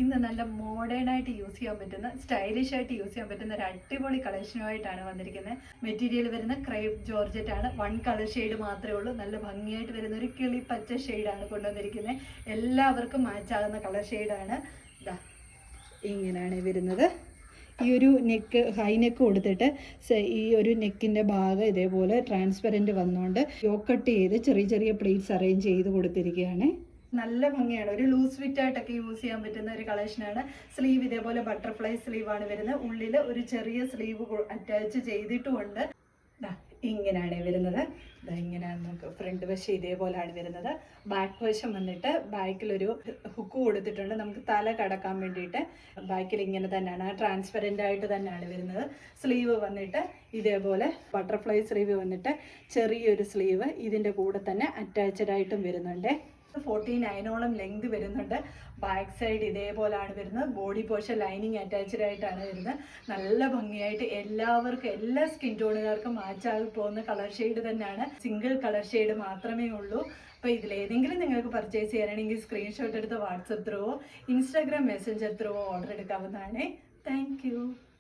ഇന്ന് നല്ല മോഡേൺ ആയിട്ട് യൂസ് ചെയ്യാൻ പറ്റുന്ന സ്റ്റൈലിഷ് ആയിട്ട് യൂസ് ചെയ്യാൻ പറ്റുന്ന ഒരു അടിപൊളി കളക്ഷനുമായിട്ടാണ് വന്നിരിക്കുന്നത്. മെറ്റീരിയൽ വരുന്ന ക്രേപ്പ് ജോർജറ്റ് ആണ്. 1 കളർ ഷെയ്ഡ് മാത്രമേ ഉള്ളൂ. നല്ല ഭംഗിയായിട്ട് വരുന്ന ഒരു കിളി പച്ച ഷെയ്ഡാണ് കൊണ്ടുവന്നിരിക്കുന്നത്. എല്ലാവർക്കും മാച്ച് ആകുന്ന കളർ ഷെയ്ഡാണ്. ഇങ്ങനെയാണ് വരുന്നത്. ഈ ഒരു നെക്ക് ഹൈ നെക്ക് കൊടുത്തിട്ട് ഈ ഒരു നെക്കിൻ്റെ ഭാഗം ഇതേപോലെ ട്രാൻസ്പെറൻറ്റ് വന്നുകൊണ്ട് യോക്ക് കട്ട് ചെയ്ത് ചെറിയ ചെറിയ പ്ലേറ്റ്സ് അറേഞ്ച് ചെയ്ത് കൊടുത്തിരിക്കുകയാണ്. നല്ല ഭംഗിയാണ്. ഒരു ലൂസ് ഫിറ്റ് ആയിട്ടൊക്കെ യൂസ് ചെയ്യാൻ പറ്റുന്ന ഒരു കളക്ഷനാണ്. സ്ലീവ് ഇതേപോലെ ബട്ടർഫ്ലൈ സ്ലീവാണ് വരുന്നത്. ഉള്ളിൽ ഒരു ചെറിയ സ്ലീവ് അറ്റാച്ച് ചെയ്തിട്ടുമുണ്ട്. ഇങ്ങനെയാണ് വരുന്നത്. ഇങ്ങനെയാണ് നമുക്ക് ഫ്രണ്ട് വശം ഇതേപോലെയാണ് വരുന്നത്. ബാക്ക് വശം വന്നിട്ട് ബാക്കിലൊരു ഹുക്ക് കൊടുത്തിട്ടുണ്ട് നമുക്ക് തല കടക്കാൻ വേണ്ടിയിട്ട്. ബാക്കിൽ ഇങ്ങനെ തന്നെയാണ്, ട്രാൻസ്പെറൻ്റ് ആയിട്ട് തന്നെയാണ് വരുന്നത്. സ്ലീവ് വന്നിട്ട് ഇതേപോലെ ബട്ടർഫ്ലൈ സ്ലീവ് വന്നിട്ട് ചെറിയൊരു സ്ലീവ് ഇതിൻ്റെ കൂടെ തന്നെ അറ്റാച്ച്ഡ് ആയിട്ടും വരുന്നുണ്ട്. 49ഓളം ലെങ്ത് വരുന്നുണ്ട്. ബാക്ക് സൈഡ് ഇതേപോലെയാണ് വരുന്നത്. ബോഡി പോർഷൻ ലൈനിങ് അറ്റാച്ച്ഡ് ആയിട്ടാണ് വരുന്നത്. നല്ല ഭംഗിയായിട്ട് എല്ലാവർക്കും എല്ലാ സ്കിൻ ടോണുകാർക്കും മാച്ചായി പോകുന്ന കളർ ഷെയ്ഡ് തന്നെയാണ്. സിംഗിൾ കളർ ഷെയ്ഡ് മാത്രമേ ഉള്ളൂ. അപ്പോൾ ഇതിലേതെങ്കിലും നിങ്ങൾക്ക് പർച്ചേസ് ചെയ്യാനാണെങ്കിൽ സ്ക്രീൻഷോട്ട് എടുത്ത് വാട്സപ്പ് ത്രൂവോ ഇൻസ്റ്റാഗ്രാം മെസ്സഞ്ചർ ത്രൂവോ ഓർഡർ എടുക്കാവുന്നതാണ്. താങ്ക്